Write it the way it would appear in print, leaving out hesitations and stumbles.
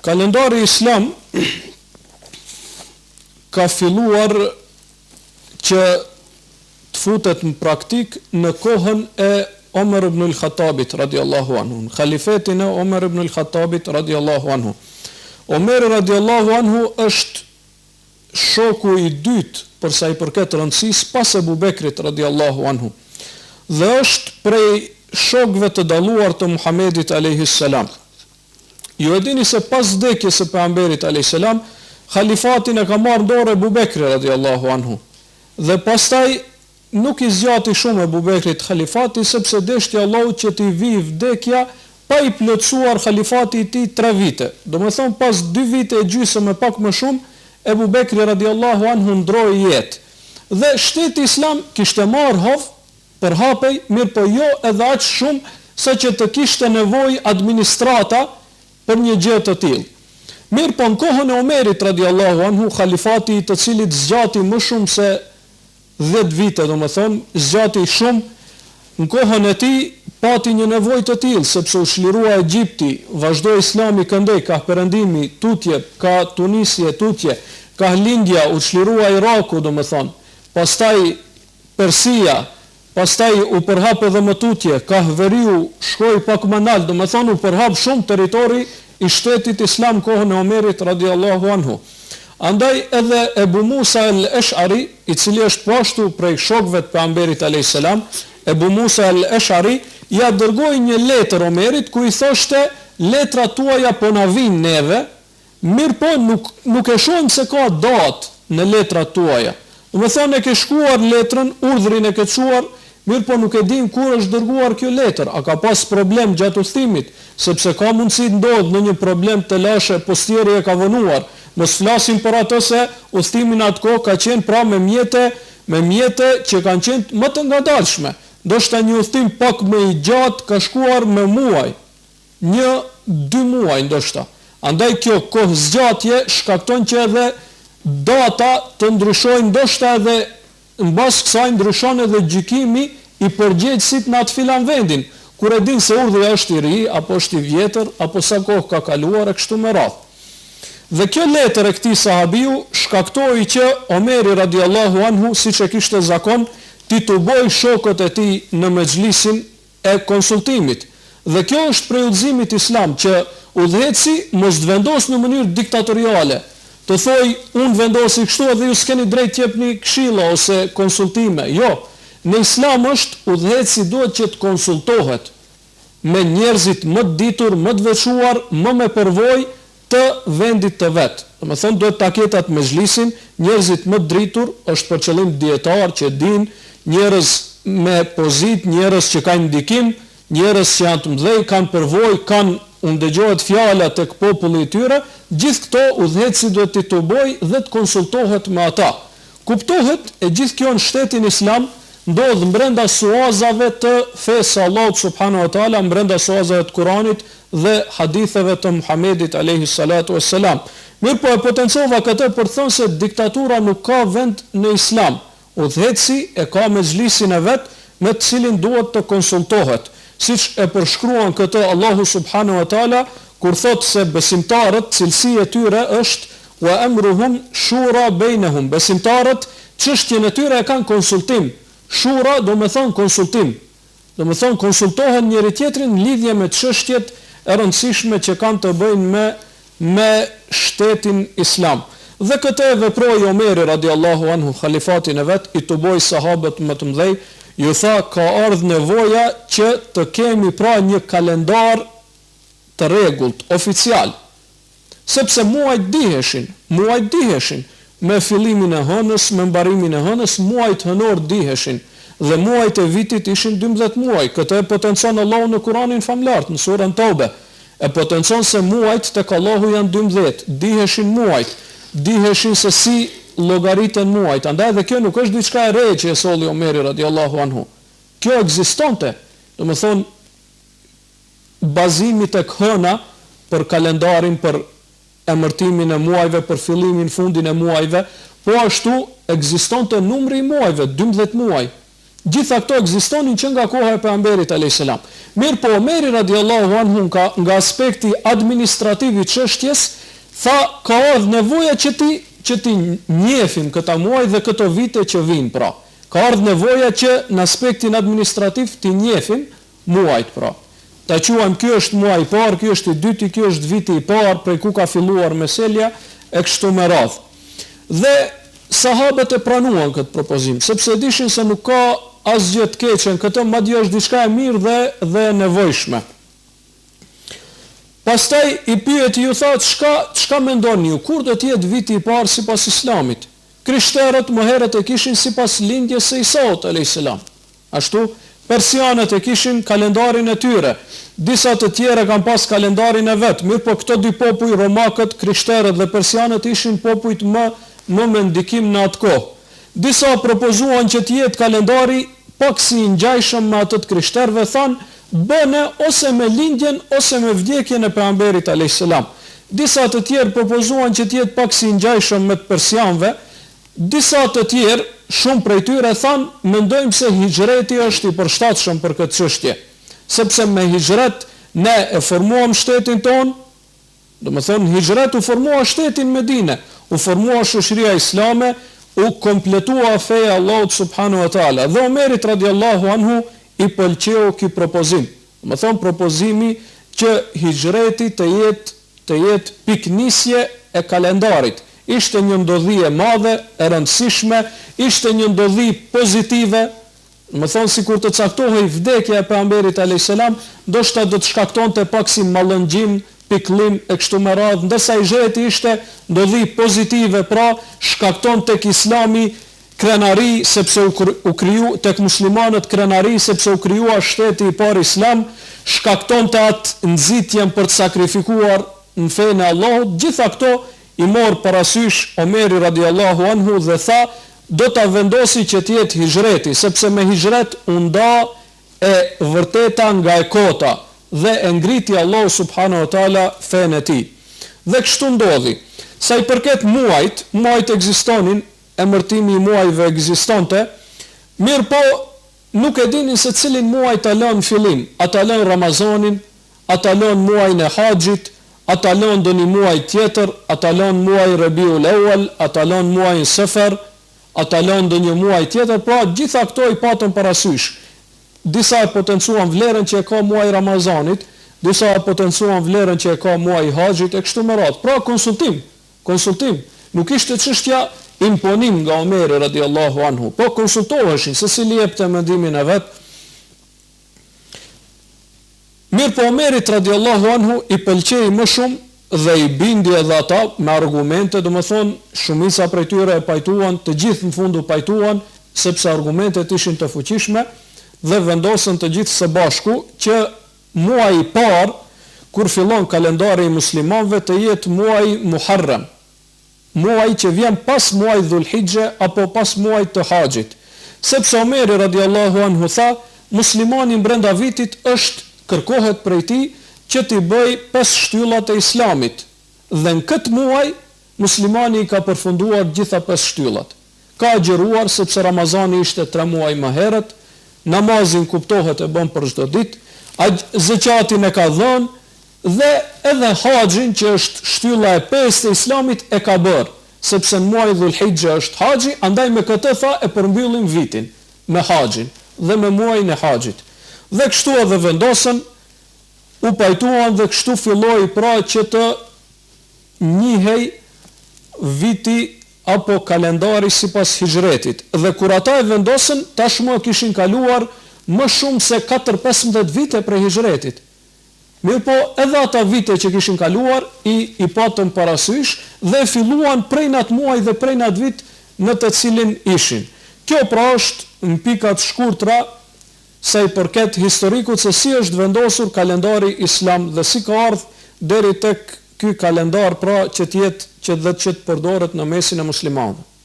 Kalendari islam ka filluar që të futet në praktik në kohën e Omer ibn al-Khattabit radiallahu anhu, në khalifetin e Omer ibn al-Khattabit radiallahu anhu. Omer radiallahu anhu është shoku i dytë për sa i përket rëndësisë pas Ebu Bekrit radiallahu anhu. Dhe është prej shokëve të dalluar të Muhamedit alayhis salam. Ju e dini se pas vdekjes së pejgamberit alayhis salam, khalifatin e ka marrë dorë Ebu Bekri radiallahu anhu. Dhe pastaj nuk i zgjati shumë Ebu Bekrit khalifati, sepse deshti Allahu që t'i vijë vdekja pa i plotësuar khalifati i tij 3 vite. Domethënë pas 2 vite e gjysmë e pak më shumë, Ebu Bekri radiallahu anhu ndroi jetë. Dhe shteti islam kishte marrë hov për hapej, mirë po jo edhe aq shumë sa që të kishte nevojë administrata për një gjë të tillë. Mirë po në kohën e Omerit radiallahu anhu, khalifati i të cilit zgjati më shumë se 10 vite, domethënë, zgjati shumë, në kohën e tij pati një nevojë të tillë, sepse u çlirua Egjipti, vazhdoi Islami këndej, ka perëndimi tutje, ka Tunisia tutje, ka lindja, u çlirua Iraku, domethënë, pastaj Persia, pastaj u përhap edhe më tutje, ka Veriu, shkoi pak më lart, domethënë u përhap shumë territori i shtetit islam kohën e Omerit radiallahu anhu. Andaj edhe Ebu Musa al-Esh'ari, i cili është pashtu prej shokëve të pejgamberit alayhis salam, Ebu Musa al-Esh'ari ja dërgoi një letër Omerit ku i thoshte: "Letra tuaja po na vijnë neve, mirë po nuk e shohim se ka datë në letrat tuaja. Domethënë e ke shkruar letrën, urdhrin e ke çuar, mirë po nuk e dim kur është dërguar kjo letër. A ka pas problem gjatë udhëtimit, sepse ka mundësi të ndodhë në një problem të lashe, postieri e ka vënuar. Mos flasim për ato se udhëtimi në atë kohë ka qenë pra me mjete që kanë qenë më të ngadalshme. Ndoshta një udhëtim pak më i gjatë ka shkuar me muaj, 1-2 muaj ndoshta. Andaj kjo kohë zgjatje shkakton që edhe data të ndryshojnë, ndoshta edhe mbas kësaj ndryshon edhe gjykimi i përgjegjësit në atë filan vendin, kur e din se urdhri është i ri apo është i vjetër apo sa kohë ka kaluar e kështu me radhë. Dhe kjo letër e këtij sahabiu shkaktoi që Omeri radiallahu anhu, siç e kishte zakon, tituboi shokët e tij në mexhlisin e konsultimit. Dhe kjo është prej udhëzimit islam, që udhëheci mos të vendos në mënyrë diktatoriale, të thoj unë vendosi kështu edhe ju s'keni drejt t'jepni këshilla ose konsultime. Jo, në islam është udhëheci duhet që të konsultohet me njerëzit më të ditur, më të veçuar, më me përvojë të vendit të vet. Domethënë duhet ta ketë atë mezhlisin, njerëzit më të dritur, është për qëllim dietar që din, njerëz me pozitë, njerëz që kanë ndikim, njerëz që janë të mëdhej, kanë përvojë, kanë dëgjohet fjala tek populli i tyre, gjithë këto udhëheci duhet t'i tuboj dhe të konsultohet me ata. Kuptohet e gjithë kjo në shtetin islam ndodh brenda suazave të fesë Allahut subhanahu wa taala, brenda suazave të Kuranit dhe haditheve të Muhamedit alayhi salatu wassalam. Mirë po e potencova këtë për të thënë se diktatura nuk ka vend në islam. Udhëheci e ka mezhlisin e vet me të cilin duhet të konsultohet. Siç e përshkruan këtë Allahu subhanahu wa taala kur thotë se besimtarët, cilësia e tyre është wa amruhum shura bainahum. Besimtarët çështjen e tyre e kanë konsultim. Shura do me thonë konsultim. Do me thonë konsultohen njëri tjetrin në lidhje me çështjet e rëndësishme që kanë të bëjnë me shtetin islam. Dhe këtë e veproi Omeri radiallahu anhu, khalifatin e vet, i tuboi sahabët më të mëdhej, ju tha ka ardhur nevoja që të kemi pra një kalendar të rregullt, oficial. Sepse muajt diheshin, me fillimin e hënës, me mbarimin e hënës, muajt hënor diheshin, dhe muajt e vitit ishin 12 muaj. Këtë e potencon Allahu në Kuranin famlart, në surën Taube. E potencon se muajt tek Allahu janë 12, diheshin muajt, diheshin se si llogaritën muajt. Andaj dhe kjo nuk është diçka e re që e solli Omeri radiallahu anhu. Kjo ekzistonte. Domethënë bazimi tek hëna për kalendarin, për emërtimin e muajve, për fillimin, fundin e muajve, po ashtu ekzistonte numri i muajve, 12 muaj. Gjitha këto ekzistonin që nga koha e pejgamberit alayhis salam. Mirë po Omeri radiallahu anhu nga aspekti administrativ i çështjes tha ka ardhur nevoja që ti njefim këta muaj dhe këto vite që vijnë pra. Ka ardhur nevoja që në aspektin administrativ ti njefim muajt pra. Ta quajmë ky është muaji i parë, ky është i dyti, ky është viti i parë prej ku ka filluar meselja e kështu me radhë. Dhe sahabët e pranuan këtë propozim, sepse dishin se nuk ka asgjë të keqe në këtë, madje është diçka e mirë dhe e nevojshme. Pastaj i pyeti ju thotë, çka mendoni ju, kur do të jetë viti i parë sipas Islamit? Krishterët më herët e kishin sipas lindjes së Isaut alayhis salam. Ashtu persianët e kishin kalendarin e tyre, disa të tjerë kanë pas kalendarin e vet, mirë po këto dy popuj, romakët, krishterët dhe persianët ishin popujt më me ndikim në atë kohë. Disa propozuan që të jetë kalendari pak si i ngjajshëm me atë të krishterëve, thanë bëne ose me lindjen ose me vdekjen e pejgamberit alayhis salam. Disa të tjerë propozuan që të jetë pak si i ngjajshëm me të persianëve, disa të tjerë, shumë prej tyre thanë, mendojmë se hijreti është i përshtatshëm për këtë çështje, sepse me hijret ne e formuam shtetin ton, do të thonë hijret u formua shtetin Medine, u formua shoqëria islame, u kompletua feja Allahut subhanahu wa taala. Dhe Omerit radiallahu anhu i pëlqeu ky propozim. Do të thonë propozimi që hijreti të jetë piknisje e kalendarit. Ishte një ndodhi e madhe, e rëndësishme, ishte një ndodhi pozitive, më thonë si kur të caktohej vdekja e pejgamberit alayhis salam, ndoshta do të shkaktonte pak si mallëngjim, pikëllim e kështu me radhë, ndërsa hijreti ishte ndodhi pozitive, pra shkakton tek Islami krenari sepse u kriju tek muslimanët krenari sepse u krijua shteti i parë Islam, shkaktonte atë nxitjen për të sakrifikuar në fenë e Allahut. Gjitha këto i mor parasysh Omeri radiallahu anhu dhe tha, do ta vendosi që të jetë hijreti, sepse me hijret u nda e vërteta nga e kota dhe e ngriti Allahu subhanahu wa taala fenë e tij. Dhe kështu ndodhi. Sa i përket muajt ekzistonin, emërtimi i muajve ekzistonte, mirë po nuk e dinin se cilin muaj ta lënë fillim, a ta lënë Ramazanin, a ta lënë muajin e Haxhit, a ta lënë ndonjë muaj tjetër, a ta lënë muaj Rabiul Awwal, a ta lënë muajin Safar, a ta lënë ndonjë muaj tjetër, pra gjitha këto i patën parasysh. Disa e potencuan vlerën që e ka muaji Ramazanit, disa e potencuan vlerën që e ka muaji Haxhit e kështu me radhë. Pra konsultim. Nuk ishte çështja imponim nga Omeri radiallahu anhu, po konsultoheshin se si jepte mendimin e vet. Mirë po Omerit radiallahu anhu i pëlqej më shumë dhe i bindi edhe ata me argumente, do më thonë shumica prej tyre e pajtuan, të gjithë në fundu pajtuan, sepse argumentet ishin të fuqishme, dhe vendosën të gjithë së bashku që muaji i parë, kur fillon kalendari i muslimanëve, të jetë muaji Muharram, muaji që vjen pas muajit Dhulhijhe apo pas muajit të Haxhit. Sepse Omeri radiallahu anhu tha, muslimani brenda vitit kërkohet prej tij që t'i bëj 5 shtyllat e Islamit. Dhe në këtë muaj muslimani i ka përfunduar gjitha 5 shtyllat. Ka agjëruar sepse Ramazani ishte 3 muaj më herët, namazin kuptohet e bën për çdo ditë, zakatin e ka dhënë dhe edhe Haxhin që është shtylla e 5 e Islamit e ka bërë, sepse në muaj Dhulhijhe është Haxhi, andaj me këtë tha e përmbyllim vitin me Haxhin dhe me muajin e Haxhit. Dhe kështu edhe vendosën, u pajtuan dhe kështu filloi pra që të njihej viti apo kalendari sipas hijretit. Dhe kur ata e vendosën, tashmë kishin kaluar më shumë se 4-15 vite prej hijretit. Mirë po edhe ata vite që kishin kaluar i patën parasysh dhe filluan prej nat muaj dhe prej nat vit në të cilin ishin. Kjo pra është në pikat shkurtra sa i përket historikut se si është vendosur kalendari islam dhe si ka ardhur deri tek ky kalendar pra që të përdoret në mesin e muslimanëve.